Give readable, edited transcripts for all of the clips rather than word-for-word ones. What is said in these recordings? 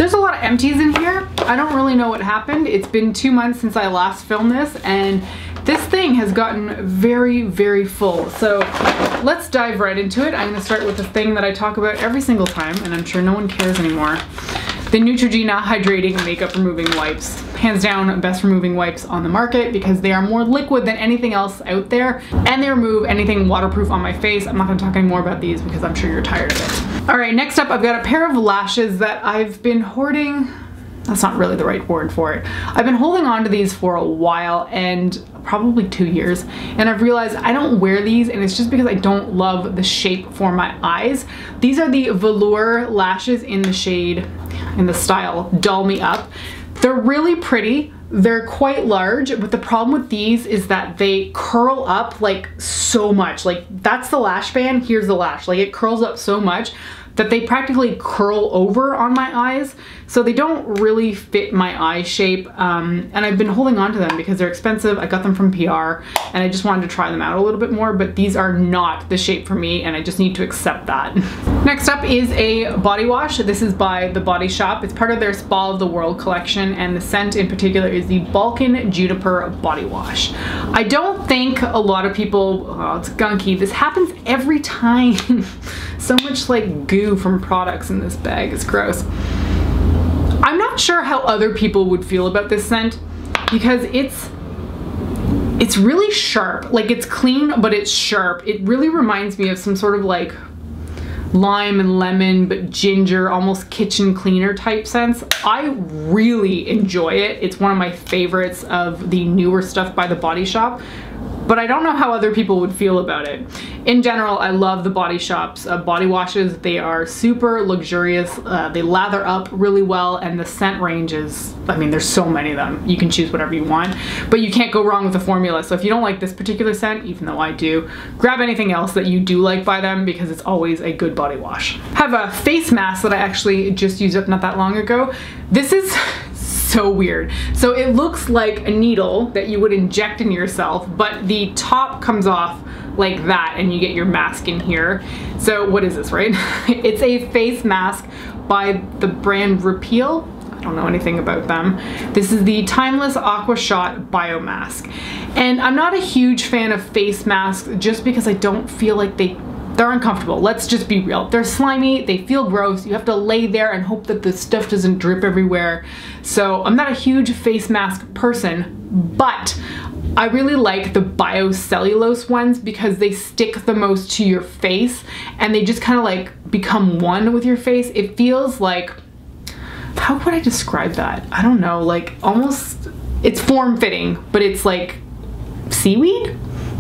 there's a lot of empties in here. I don't really know what happened. It's been 2 months since I last filmed this, and this thing has gotten very, very full. So let's dive right into it. I'm gonna start with the thing that I talk about every single time, and I'm sure no one cares anymore. The Neutrogena Hydrating Makeup Removing Wipes. Hands down, best removing wipes on the market because they are more liquid than anything else out there, and they remove anything waterproof on my face. I'm not gonna talk any more about these because I'm sure you're tired of it. All right, next up, I've got a pair of lashes that I've been hoarding. That's not really the right word for it. I've been holding on to these for a while, and probably 2 years, and I've realized I don't wear these, and it's just because I don't love the shape for my eyes. These are the velour lashes in the shade, in the style Doll Me Up. They're really pretty. They're quite large, but the problem with these is that they curl up like so much. Like that's the lash band, here's the lash. Like it curls up so much that they practically curl over on my eyes. So they don't really fit my eye shape. And I've been holding on to them because they're expensive. I got them from PR and I just wanted to try them out a little bit more, but these are not the shape for me and I just need to accept that. Next up is a body wash. This is by The Body Shop. It's part of their Spa of the World collection, and the scent in particular is the Balkan Juniper Body Wash. I don't think a lot of people, oh, it's gunky. This happens every time. So much like goo from products in this bag. It's gross. I'm not sure how other people would feel about this scent because it's really sharp. Like it's clean, but it's sharp. It really reminds me of some sort of like lime and lemon, but ginger, almost kitchen cleaner type scents. I really enjoy it. It's one of my favorites of the newer stuff by The Body Shop. But I don't know how other people would feel about it. In general, I love The Body Shop's body washes. They are super luxurious. They lather up really well, and the scent range is, I mean, there's so many of them. You can choose whatever you want, but you can't go wrong with the formula. So if you don't like this particular scent, even though I do, grab anything else that you do like by them because it's always a good body wash. I have a face mask that I actually just used up not that long ago. This is so weird. So it looks like a needle that you would inject in yourself, but the top comes off like that and you get your mask in here. So what is this, right? It's a face mask by the brand Repiel. I don't know anything about them. This is the Timeless Aqua Shot Bio Mask. And I'm not a huge fan of face masks just because I don't feel like they're uncomfortable. Let's just be real. They're slimy, they feel gross. You have to lay there and hope that the stuff doesn't drip everywhere. So I'm not a huge face mask person, but I really like the biocellulose ones because they stick the most to your face and they just kind of like become one with your face. It feels like, how would I describe that? I don't know, like almost, it's form-fitting, but it's like seaweed?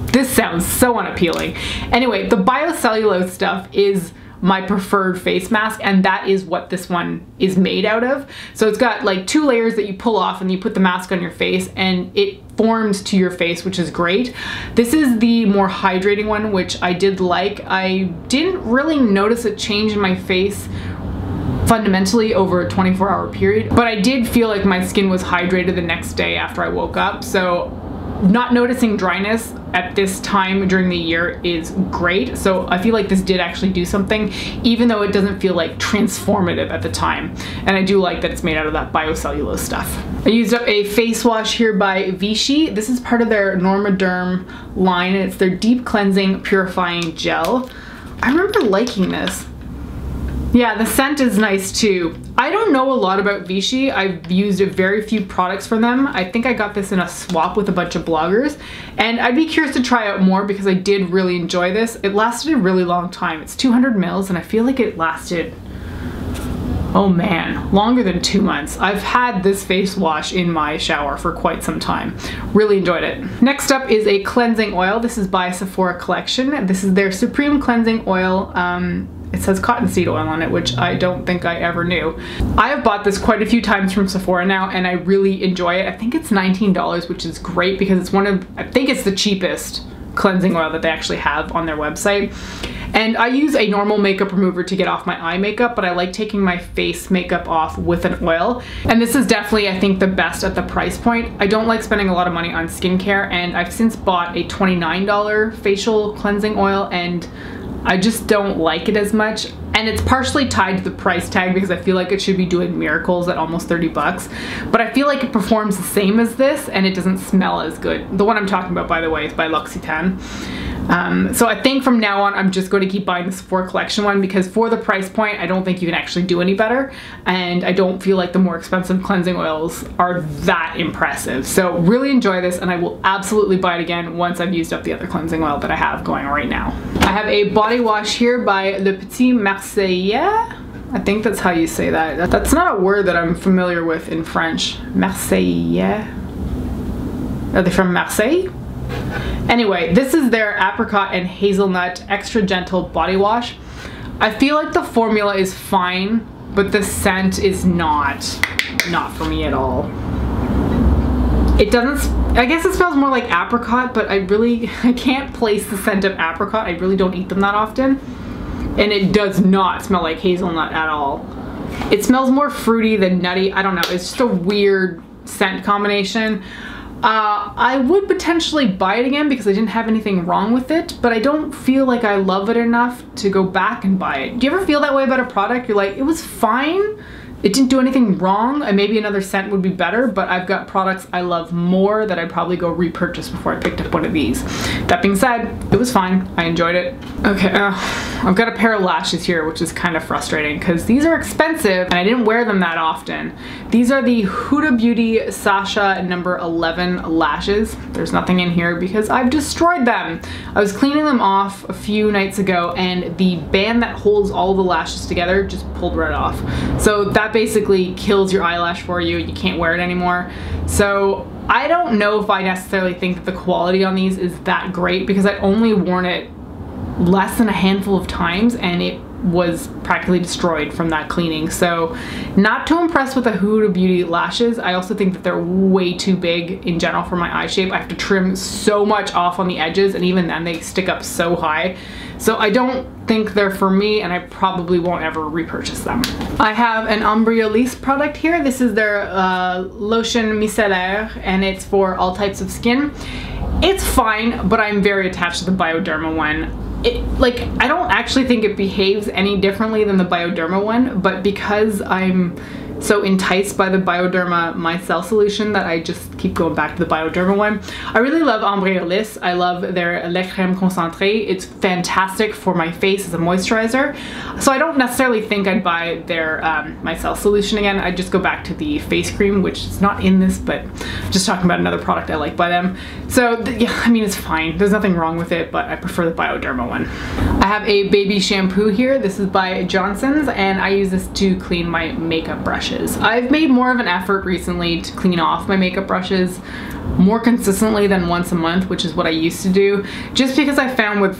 This sounds so unappealing. Anyway, the biocellulose stuff is my preferred face mask, and that is what this one is made out of. So it's got like 2 layers that you pull off and you put the mask on your face and it forms to your face, which is great. This is the more hydrating one, which I did like. I didn't really notice a change in my face fundamentally over a 24-hour period, but I did feel like my skin was hydrated the next day after I woke up. So not noticing dryness at this time during the year is great. So I feel like this did actually do something, even though it doesn't feel like transformative at the time. And I do like that it's made out of that biocellulose stuff. I used up a face wash here by Vichy. This is part of their Normaderm line, and it's their Deep Cleansing Purifying Gel. I remember liking this. Yeah, the scent is nice too. I don't know a lot about Vichy. I've used very few products from them. I think I got this in a swap with a bunch of bloggers, and I'd be curious to try out more because I did really enjoy this. It lasted a really long time. It's 200 mils and I feel like it lasted, oh man, longer than 2 months. I've had this face wash in my shower for quite some time. Really enjoyed it. Next up is a cleansing oil. This is by Sephora Collection. This is their Supreme Cleansing Oil. It says cottonseed oil on it, which I don't think I ever knew. I have bought this quite a few times from Sephora now and I really enjoy it. I think it's $19, which is great because it's I think it's the cheapest cleansing oil that they actually have on their website. And I use a normal makeup remover to get off my eye makeup, but I like taking my face makeup off with an oil. And this is definitely, I think, the best at the price point. I don't like spending a lot of money on skincare, and I've since bought a $29 facial cleansing oil, and I just don't like it as much. And it's partially tied to the price tag because I feel like it should be doing miracles at almost 30 bucks. But I feel like it performs the same as this and it doesn't smell as good. The one I'm talking about, by the way, is by L'Occitane. So I think from now on, I'm just going to keep buying the Sephora collection one because for the price point, I don't think you can actually do any better. And I don't feel like the more expensive cleansing oils are that impressive. So really enjoy this and I will absolutely buy it again once I've used up the other cleansing oil that I have going right now. I have a body wash here by Le Petit Marseillais. I think that's how you say that. That's not a word that I'm familiar with in French. Marseillais. Are they from Marseille? Anyway, this is their Apricot and Hazelnut Extra Gentle Body Wash. I feel like the formula is fine, but the scent is not for me at all. It doesn't, I guess it smells more like apricot, but I can't place the scent of apricot. I really don't eat them that often. And it does not smell like hazelnut at all. It smells more fruity than nutty. I don't know, it's just a weird scent combination. I would potentially buy it again because I didn't have anything wrong with it, but I don't feel like I love it enough to go back and buy it. Do you ever feel that way about a product? You're like, it was fine, it didn't do anything wrong, and maybe another scent would be better, but I've got products I love more that I'd probably go repurchase before I picked up one of these. That being said, it was fine. I enjoyed it. Okay, I've got a pair of lashes here, which is kind of frustrating because these are expensive and I didn't wear them that often. These are the Huda Beauty Sasha number 11 lashes. There's nothing in here because I've destroyed them. I was cleaning them off a few nights ago and the band that holds all the lashes together just pulled right off. So that basically kills your eyelash for you. You can't wear it anymore. So I don't know if I necessarily think that the quality on these is that great because I only worn it less than a handful of times and it was practically destroyed from that cleaning. So not too impressed with the Huda Beauty lashes. I also think that they're way too big in general for my eye shape. I have to trim so much off on the edges and even then they stick up so high. So I don't think they're for me and I probably won't ever repurchase them. I have an Embryolisse product here. This is their Lotion Micellaire and it's for all types of skin. It's fine, but I'm very attached to the Bioderma one. I don't actually think it behaves any differently than the Bioderma one, but because I'm so enticed by the Bioderma micellar solution that I just keep going back to the Bioderma one. I really love Embryolisse. I love their Le Crème Concentré. It's fantastic for my face as a moisturizer. So I don't necessarily think I'd buy their micellar solution again. I'd just go back to the face cream, which is not in this, but I'm just talking about another product I like by them. So yeah, I mean, it's fine. There's nothing wrong with it, but I prefer the Bioderma one. I have a baby shampoo here. This is by Johnson's and I use this to clean my makeup brushes. I've made more of an effort recently to clean off my makeup brushes more consistently than once a month, which is what I used to do, just because I found with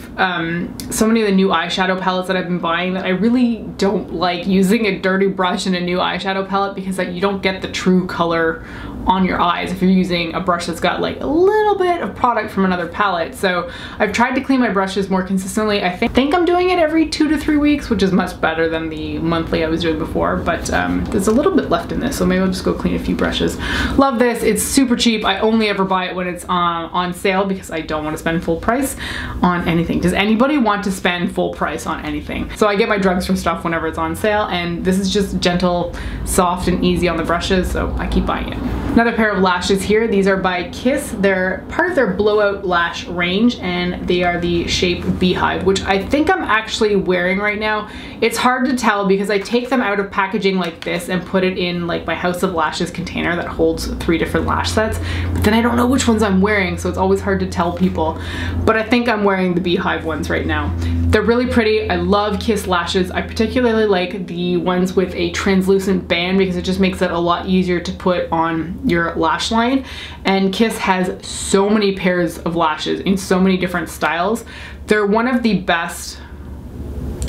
so many of the new eyeshadow palettes that I've been buying that I really don't like using a dirty brush in a new eyeshadow palette because you don't get the true color on your eyes if you're using a brush that's got like a little bit of product from another palette. So I've tried to clean my brushes more consistently. I think I'm doing it every 2 to 3 weeks, which is much better than the monthly I was doing before, but there's a little bit left in this, so maybe I'll just go clean a few brushes. Love this. It's super cheap. I only ever buy it when it's on sale because I don't want to spend full price on anything. Does anybody want to spend full price on anything? So I get my drugstore stuff whenever it's on sale, and this is just gentle, soft, and easy on the brushes, so I keep buying it. Another pair of lashes here. These are by Kiss. They're part of their Blowout lash range and they are the shape Beehive, which I think I'm actually wearing right now. It's hard to tell because I take them out of packaging like this and put it in like my House of Lashes container that holds 3 different lash sets, but then I don't know which ones I'm wearing, so it's always hard to tell people. But I think I'm wearing the Beehive ones right now. They're really pretty. I love Kiss lashes. I particularly like the ones with a translucent band because it just makes it a lot easier to put on your lash line. And Kiss has so many pairs of lashes in so many different styles. They're one of the best,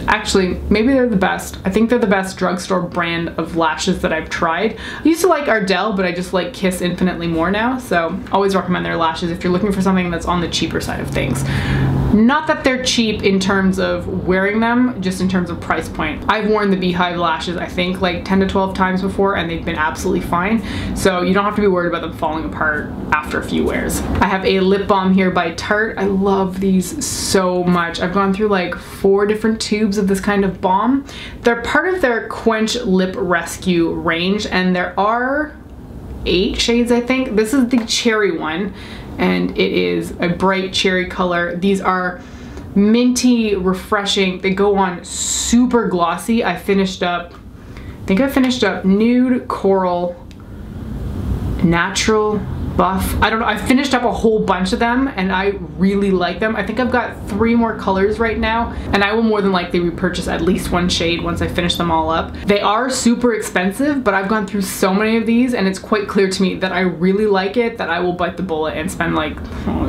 actually maybe they're the best. I think they're the best drugstore brand of lashes that I've tried. I used to like Ardell, but I just like Kiss infinitely more now, so always recommend their lashes if you're looking for something that's on the cheaper side of things. Not that they're cheap in terms of wearing them, just in terms of price point. I've worn the Beehive lashes, I think, like 10 to 12 times before, and they've been absolutely fine. So you don't have to be worried about them falling apart after a few wears. I have a lip balm here by Tarte. I love these so much. I've gone through like 4 different tubes of this kind of balm. They're part of their Quench Lip Rescue range, and there are 8 shades, I think. This is the cherry one, and it is a bright cherry color. These are minty, refreshing. They go on super glossy. I finished up nude, coral, natural, buff. I don't know. I finished up a whole bunch of them and I really like them. I think I've got 3 more colors right now, and I will more than likely repurchase at least 1 shade once I finish them all up. They are super expensive, but I've gone through so many of these and it's quite clear to me that I really like it, that I will bite the bullet and spend like,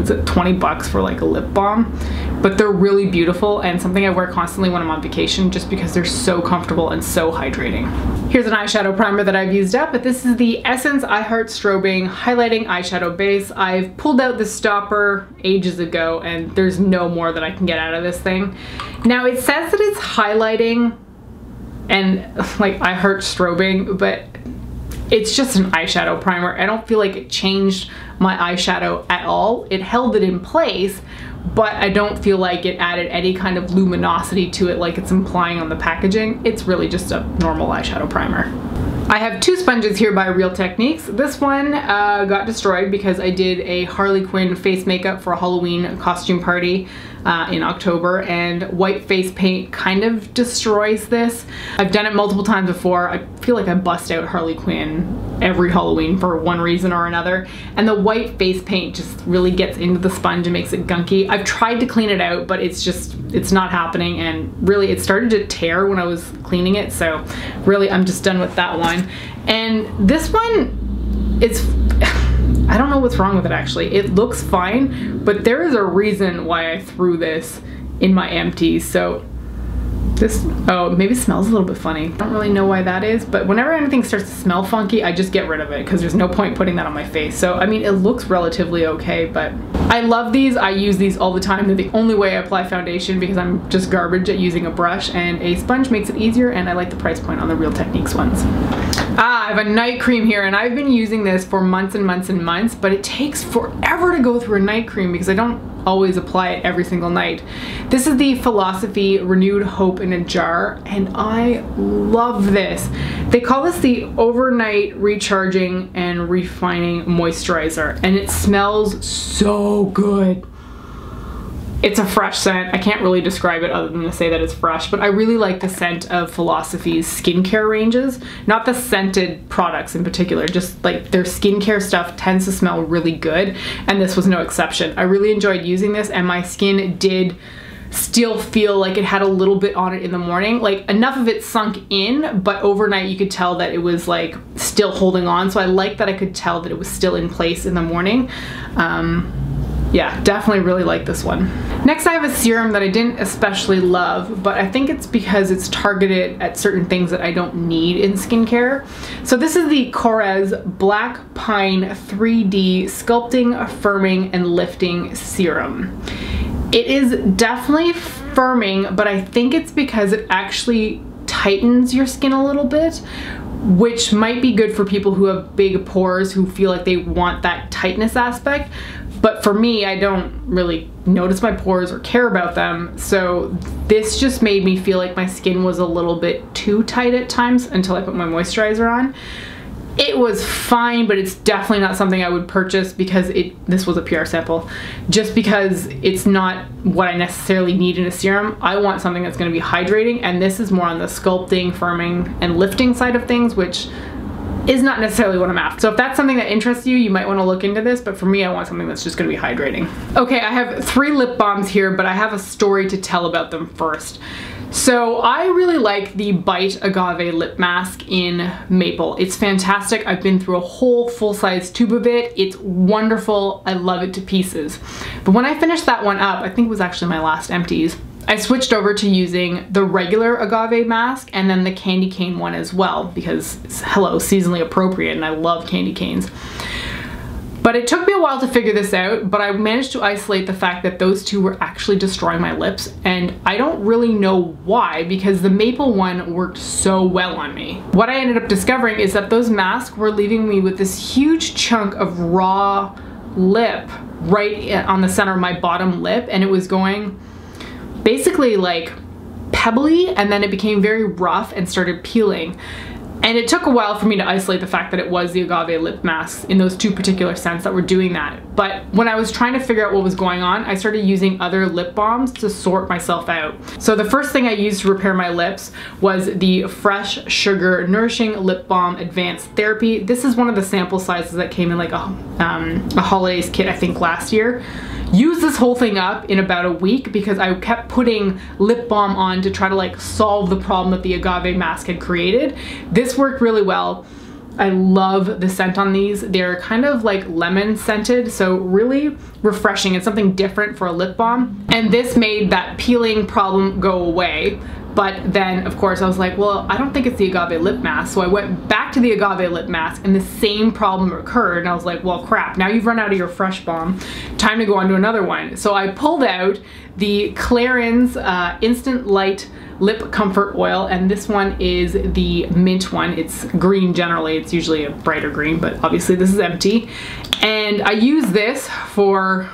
is it 20 bucks for like a lip balm? But they're really beautiful and something I wear constantly when I'm on vacation just because they're so comfortable and so hydrating. Here's an eyeshadow primer that I've used up, but this is the Essence I Heart Strobing Highlighting Eyeshadow Base. I've pulled out the stopper ages ago and there's no more that I can get out of this thing. Now it says that it's highlighting and like I Heart Strobing, but it's just an eyeshadow primer. I don't feel like it changed my eyeshadow at all. It held it in place, but I don't feel like it added any kind of luminosity to it like it's implying on the packaging. It's really just a normal eyeshadow primer. I have 2 sponges here by Real Techniques. This one got destroyed because I did a Harley Quinn face makeup for a Halloween costume party in October, and white face paint kind of destroys this. I've done it multiple times before. I feel like I bust out Harley Quinn every Halloween for one reason or another, and the white face paint just really gets into the sponge and makes it gunky. I've tried to clean it out, but it's not happening, and really it started to tear when I was cleaning it, so really I'm just done with that one. And this one, I don't know what's wrong with it actually. It looks fine, but there is a reason why I threw this in my empties. So this, oh, maybe it smells a little bit funny. I don't really know why that is, but whenever anything starts to smell funky, I just get rid of it because there's no point putting that on my face. So, I mean, it looks relatively okay, but I love these. I use these all the time. They're the only way I apply foundation because I'm just garbage at using a brush, and a sponge makes it easier, and I like the price point on the Real Techniques ones. I have a night cream here, and I've been using this for months and months and months, but it takes forever to go through a night cream because I don't always apply it every single night. This is the Philosophy Renewed Hope in a Jar, and I love this. They call this the Overnight Recharging and Refining Moisturizer, and it smells so good. It's a fresh scent. I can't really describe it other than to say that it's fresh, but I really like the scent of Philosophy's skincare ranges. Not the scented products in particular, just like their skincare stuff tends to smell really good, and this was no exception. I really enjoyed using this, and my skin did still feel like it had a little bit on it in the morning. Like enough of it sunk in, but overnight you could tell that it was like still holding on. So I like that I could tell that it was still in place in the morning. Yeah, definitely really like this one. Next I have a serum that I didn't especially love, but I think it's because it's targeted at certain things that I don't need in skincare. So this is the Korres Black Pine 3D Sculpting, Firming, and Lifting Serum. It is definitely firming, but I think it's because it actually tightens your skin a little bit, which might be good for people who have big pores who feel like they want that tightness aspect. But for me, I don't really notice my pores or care about them, so this just made me feel like my skin was a little bit too tight at times until I put my moisturizer on. It was fine, but it's definitely not something I would purchase because this was a PR sample, just because it's not what I necessarily need in a serum. I want something that's going to be hydrating, and this is more on the sculpting, firming, and lifting side of things, which is not necessarily what I'm after. So if that's something that interests you, you might want to look into this, but for me, I want something that's just going to be hydrating. Okay, I have 3 lip balms here, but I have a story to tell about them first. So I really like the Bite Agave Lip Mask in Maple. It's fantastic. I've been through a whole full-size tube of it. It's wonderful. I love it to pieces. But when I finished that one up, I think it was actually my last empties, I switched over to using the regular agave mask and then the candy cane one as well because it's, hello, seasonally appropriate, and I love candy canes. But But it took me a while to figure this out, but I managed to isolate the fact that those two were actually destroying my lips, and I don't really know why, because the maple one worked so well on me. What I ended up discovering is that those masks were leaving me with this huge chunk of raw lip right on the center of my bottom lip, and it was going basically like pebbly, and then it became very rough and started peeling. And it took a while for me to isolate the fact that it was the agave lip masks in those two particular scents that were doing that. But when I was trying to figure out what was going on, I started using other lip balms to sort myself out. So the first thing I used to repair my lips was the Fresh Sugar Nourishing Lip Balm Advanced Therapy. This is one of the sample sizes that came in like a holidays kit, I think last year. Used this whole thing up in about a week because I kept putting lip balm on to try to like solve the problem that the agave mask had created. This worked really well. I love the scent on these. They're kind of like lemon scented, so really refreshing. It's something different for a lip balm. And this made that peeling problem go away. But then, of course, I was like, well, I don't think it's the agave lip mask. So I went back to the agave lip mask and the same problem occurred. And I was like, well, crap, now you've run out of your fresh balm. Time to go on to another one. So I pulled out the Clarins Instant Light Lip Comfort Oil, and this one is the mint one. It's green generally. It's usually a brighter green, but obviously this is empty. And I used this for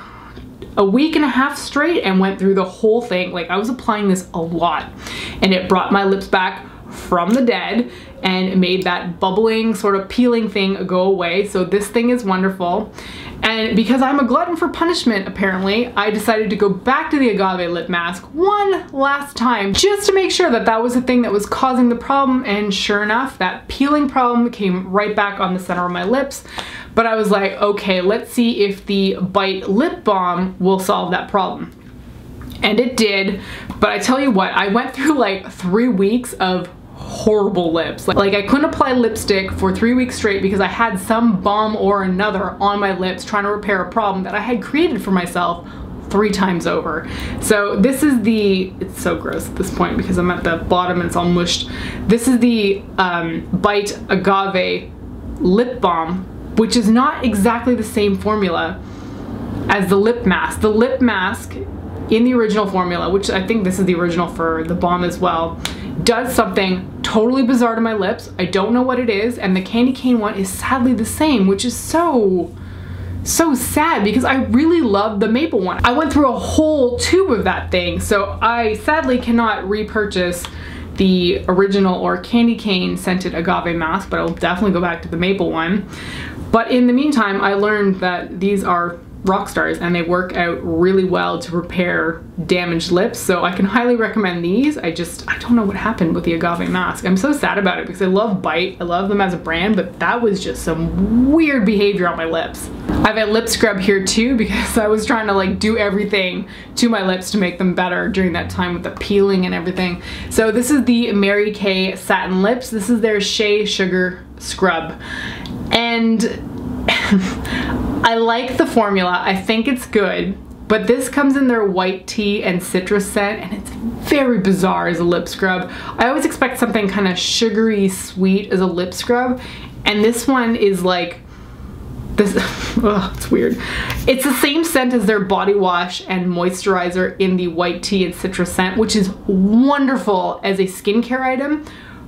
a week and a half straight and went through the whole thing. Like, I was applying this a lot, and it brought my lips back from the dead and made that bubbling sort of peeling thing go away. So this thing is wonderful. And because I'm a glutton for punishment, apparently, I decided to go back to the agave lip mask one last time just to make sure that that was the thing that was causing the problem. And sure enough, that peeling problem came right back on the center of my lips. But I was like, okay, let's see if the Bite lip balm will solve that problem. And it did. But I tell you what, I went through like 3 weeks of horrible lips. Like I couldn't apply lipstick for 3 weeks straight because I had some balm or another on my lips trying to repair a problem that I had created for myself 3 times over. So this is the, it's so gross at this point because I'm at the bottom and it's all mushed. This is the Bite Agave Lip Balm, which is not exactly the same formula as the lip mask. The lip mask in the original formula, which I think this is the original for the balm as well, does something totally bizarre to my lips. I don't know what it is, and the candy cane one is sadly the same, which is so sad because I really love the maple one. I went through a whole tube of that thing, so I sadly cannot repurchase the original or candy cane scented agave mask, but I'll definitely go back to the maple one. But in the meantime, I learned that these are rock stars and they work out really well to repair damaged lips, so I can highly recommend these. I don't know what happened with the agave mask. I'm so sad about it because I love Bite, I love them as a brand, but that was just some weird behavior on my lips. I have a lip scrub here too because I was trying to like do everything to my lips to make them better during that time with the peeling and everything. So this is the Mary Kay Satin Lips. This is their Shea Sugar Scrub, and I like the formula. I think it's good, but this comes in their white tea and citrus scent, and it's very bizarre as a lip scrub. I always expect something kind of sugary sweet as a lip scrub, and this one is like this. Oh, it's weird. It's the same scent as their body wash and moisturizer in the white tea and citrus scent, which is wonderful as a skincare item.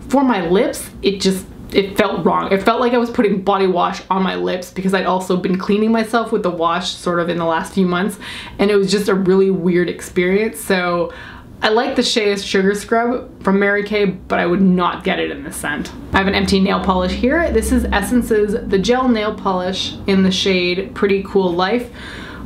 For my lips, it felt wrong. It felt like I was putting body wash on my lips because I'd also been cleaning myself with the wash sort of in the last few months, and it was just a really weird experience. So I like the Shea Sugar Scrub from Mary Kay, but I would not get it in this scent. I have an empty nail polish here. This is Essence's The Gel Nail Polish in the shade Pretty Cool Life.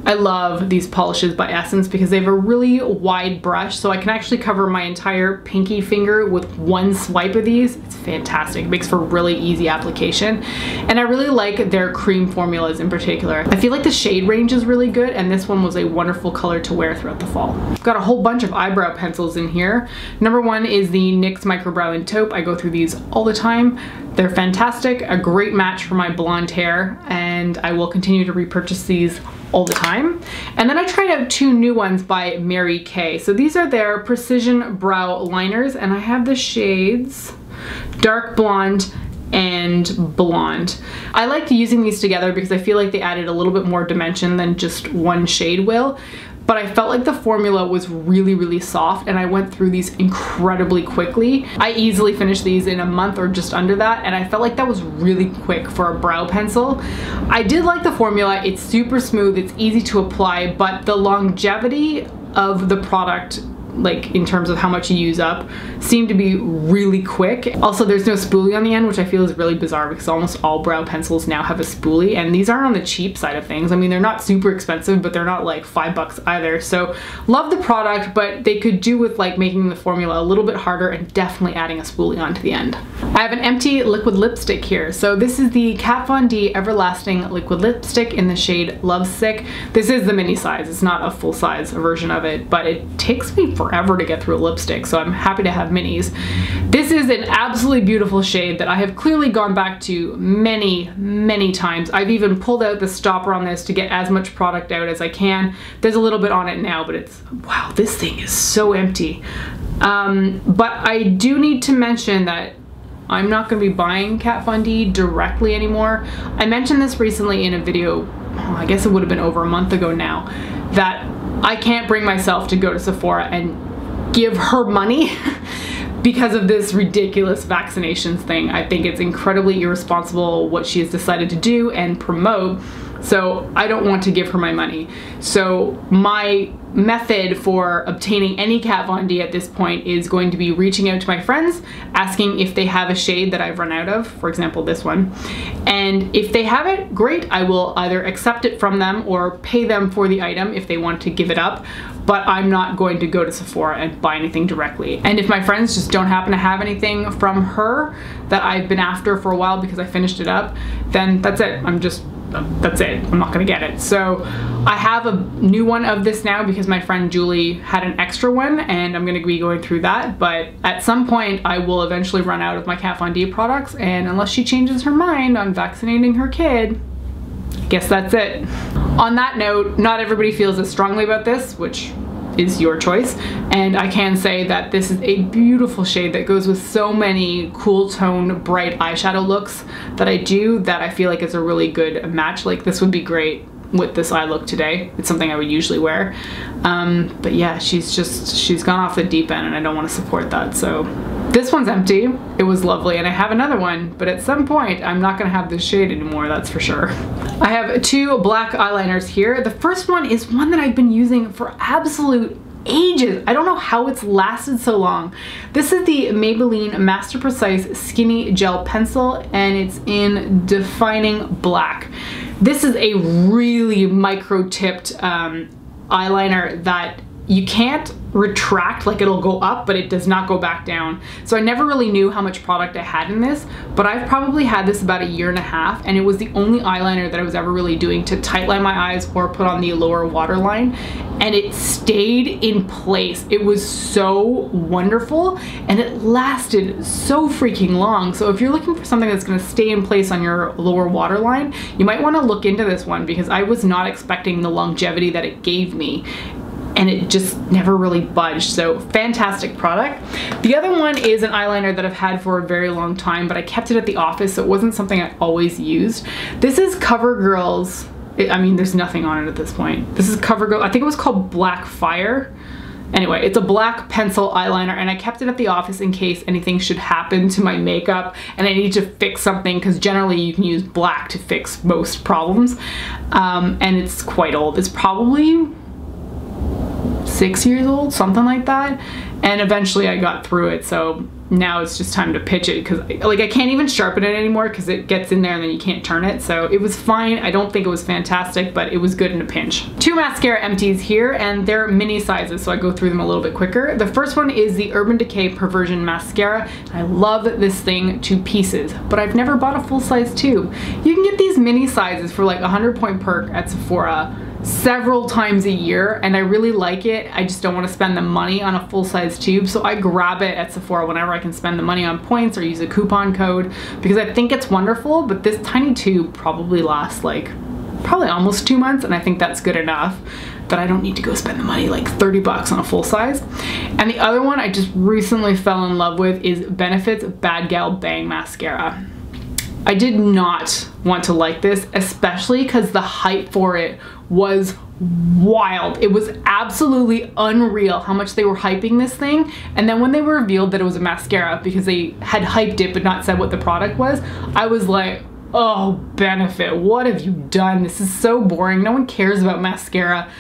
I love these polishes by Essence because they have a really wide brush, so I can actually cover my entire pinky finger with one swipe of these. It's fantastic. It makes for really easy application. And I really like their cream formulas in particular. I feel like the shade range is really good, and this one was a wonderful color to wear throughout the fall. I've got a whole bunch of eyebrow pencils in here. Number one is the NYX Microbrow in Taupe. I go through these all the time. They're fantastic, a great match for my blonde hair, and I will continue to repurchase these all the time. And then I tried out 2 new ones by Mary Kay. So these are their Precision Brow Liners, and I have the shades Dark Blonde and Blonde. I liked using these together because I feel like they added a little bit more dimension than just one shade will. But I felt like the formula was really, really soft, and I went through these incredibly quickly. I easily finished these in a month or just under that, and I felt like that was really quick for a brow pencil. I did like the formula. It's super smooth, it's easy to apply, but the longevity of the product, like in terms of how much you use up, seemed to be really quick. Also, there's no spoolie on the end, which I feel is really bizarre because almost all brow pencils now have a spoolie, and these aren't on the cheap side of things. I mean, they're not super expensive, but they're not like $5 either. So love the product, but they could do with like making the formula a little bit harder and definitely adding a spoolie onto the end. I have an empty liquid lipstick here. So this is the Kat Von D Everlasting Liquid Lipstick in the shade Lovesick. This is the mini size. It's not a full size version of it, but it takes me forever to get through a lipstick, so I'm happy to have minis. This is an absolutely beautiful shade that I have clearly gone back to many, many times. I've even pulled out the stopper on this to get as much product out as I can. There's a little bit on it now, but it's, wow, this thing is so empty. But I do need to mention that I'm not going to be buying Kat Von D directly anymore. I mentioned this recently in a video, I guess it would have been over a month ago now, that I can't bring myself to go to Sephora and give her money because of this ridiculous vaccinations thing. I think it's incredibly irresponsible what she has decided to do and promote, so I don't want to give her my money. So my method for obtaining any Kat Von D at this point is going to be reaching out to my friends, asking if they have a shade that I've run out of, for example this one, and if they have it, great, I will either accept it from them or pay them for the item if they want to give it up, but I'm not going to go to Sephora and buy anything directly. And if my friends just don't happen to have anything from her that I've been after for a while because I finished it up, then that's it. That's it. I'm not gonna get it. So I have a new one of this now because my friend Julie had an extra one, and I'm gonna be going through that. But at some point I will eventually run out of my Kat Von D products, and unless she changes her mind on vaccinating her kid, I guess that's it. On that note, not everybody feels as strongly about this, which is your choice, and I can say that this is a beautiful shade that goes with so many cool tone bright eyeshadow looks that I do, that I feel like it's a really good match. Like this would be great with this eye look today. It's something I would usually wear, but yeah, she's gone off the deep end and I don't want to support that. So this one's empty. It was lovely, and I have another one, but at some point I'm not gonna have this shade anymore, that's for sure. I have two black eyeliners here. The first one is one that I've been using for absolute ages. I don't know how it's lasted so long. This is the Maybelline Master Precise Skinny Gel Pencil, and it's in Defining Black. This is a really micro-tipped eyeliner that you can't retract, like it'll go up, but it does not go back down. So I never really knew how much product I had in this, but I've probably had this about 1.5 years, and it was the only eyeliner that I was ever really doing to tightline my eyes or put on the lower waterline, and it stayed in place. It was so wonderful, and it lasted so freaking long. So if you're looking for something that's gonna stay in place on your lower waterline, you might wanna look into this one, because I was not expecting the longevity that it gave me, and it just never really budged. So fantastic product. The other one is an eyeliner that I've had for a very long time, but I kept it at the office, so it wasn't something I always used. This is CoverGirl's, I mean, there's nothing on it at this point. This is CoverGirl, I think it was called Black Fire. Anyway, it's a black pencil eyeliner, and I kept it at the office in case anything should happen to my makeup and I need to fix something, because generally you can use black to fix most problems. And it's quite old. It's probably 6 years old, something like that, and eventually I got through it, so now it's just time to pitch it, because like I can't even sharpen it anymore because it gets in there and then you can't turn it. So it was fine. I don't think it was fantastic, but it was good in a pinch. Two mascara empties here, and they're mini sizes, so I go through them a little bit quicker. The first one is the Urban Decay Perversion Mascara. I love this thing to pieces, but I've never bought a full size tube. You can get these mini sizes for like 100 point perk at Sephora several times a year, and I really like it. I just don't want to spend the money on a full-size tube, so I grab it at Sephora whenever I can spend the money on points or use a coupon code, because I think it's wonderful. But this tiny tube probably lasts like almost 2 months, and I think that's good enough that I don't need to go spend the money, like 30 bucks on a full size. And the other one I just recently fell in love with is Benefit's Bad Gal Bang Mascara. I did not want to like this, especially because the hype for it was wild. It was absolutely unreal how much they were hyping this thing. And then when they revealed that it was a mascara, because they had hyped it but not said what the product was, I was like, oh, Benefit, what have you done? This is so boring. No one cares about mascara.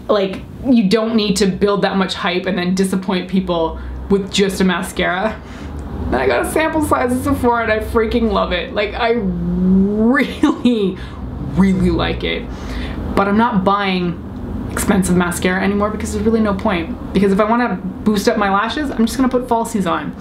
Like, you don't need to build that much hype and then disappoint people with just a mascara. Then I got a sample size at Sephora and I freaking love it. Like, I really, really like it. But I'm not buying expensive mascara anymore because there's really no point. Because if I want to boost up my lashes, I'm just going to put falsies on.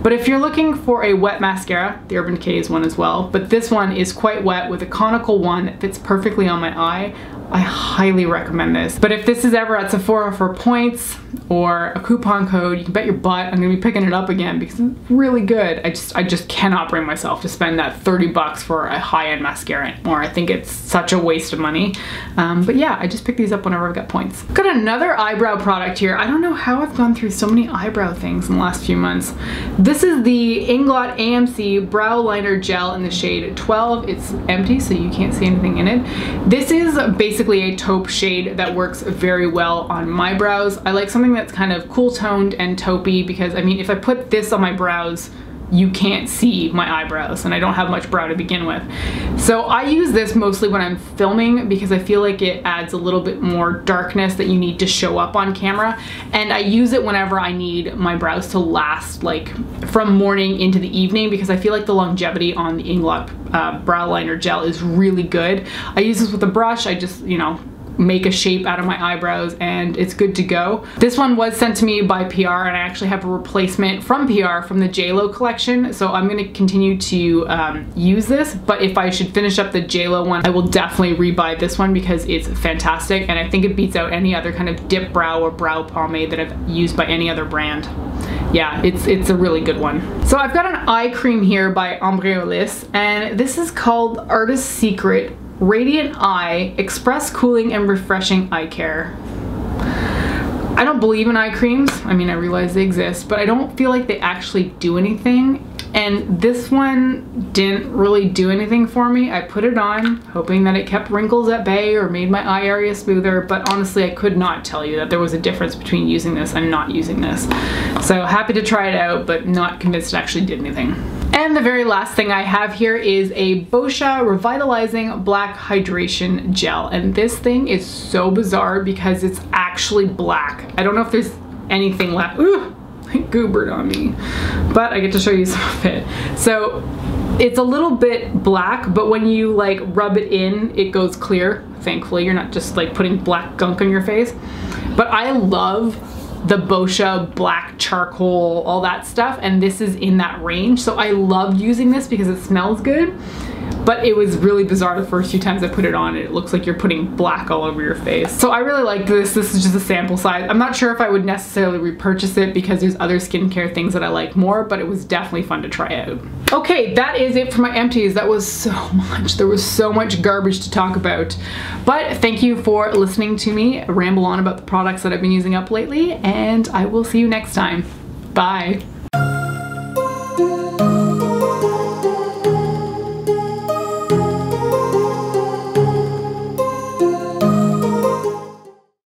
But if you're looking for a wet mascara, the Urban Decay is one as well, but this one is quite wet with a conical one that fits perfectly on my eye. I highly recommend this. But if this is ever at Sephora for points or a coupon code, you can bet your butt I'm gonna be picking it up again because it's really good. I just cannot bring myself to spend that 30 bucks for a high-end mascara anymore. I think it's such a waste of money. But yeah, I just pick these up whenever I've got points. Got another eyebrow product here. I don't know how I've gone through so many eyebrow things in the last few months. This is the Inglot AMC Brow Liner Gel in the shade 12. It's empty, so you can't see anything in it. This is basically a taupe shade that works very well on my brows. I like something that's kind of cool toned and taupey because, I mean, if I put this on my brows, you can't see my eyebrows and I don't have much brow to begin with. So I use this mostly when I'm filming because I feel like it adds a little bit more darkness that you need to show up on camera, and I use it whenever I need my brows to last like from morning into the evening because I feel like the longevity on the Inglot brow liner gel is really good. I use this with a brush. I just, you know, make a shape out of my eyebrows and it's good to go. This one was sent to me by PR and I actually have a replacement from PR from the JLo collection, so I'm going to continue to use this, but if I should finish up the JLo one, I will definitely rebuy this one because it's fantastic and I think it beats out any other kind of dip brow or brow pomade that I've used by any other brand. Yeah, it's a really good one. So I've got an eye cream here by Embryolisse and this is called Artist's Secret Radiant Eye Express Cooling and Refreshing Eye Care. I don't believe in eye creams. I mean, I realize they exist, but I don't feel like they actually do anything. And this one didn't really do anything for me. I put it on hoping that it kept wrinkles at bay or made my eye area smoother, but honestly, I could not tell you that there was a difference between using this and not using this. So happy to try it out, but not convinced it actually did anything. And the very last thing I have here is a Boscia Revitalizing Black Hydration Gel. And this thing is so bizarre because it's actually black. I don't know if there's anything left. Ooh, it goobered on me. But I get to show you some of it. So it's a little bit black, but when you like rub it in, it goes clear. Thankfully, you're not just like putting black gunk on your face. But I love the Boscia black charcoal, all that stuff, and this is in that range. So I loved using this because it smells good, but it was really bizarre the first few times I put it on. It looks like you're putting black all over your face. So I really like this. This is just a sample size. I'm not sure if I would necessarily repurchase it because there's other skincare things that I like more, but it was definitely fun to try out. Okay, that is it for my empties. That was so much. There was so much garbage to talk about. But thank you for listening to me ramble on about the products that I've been using up lately, and I will see you next time. Bye.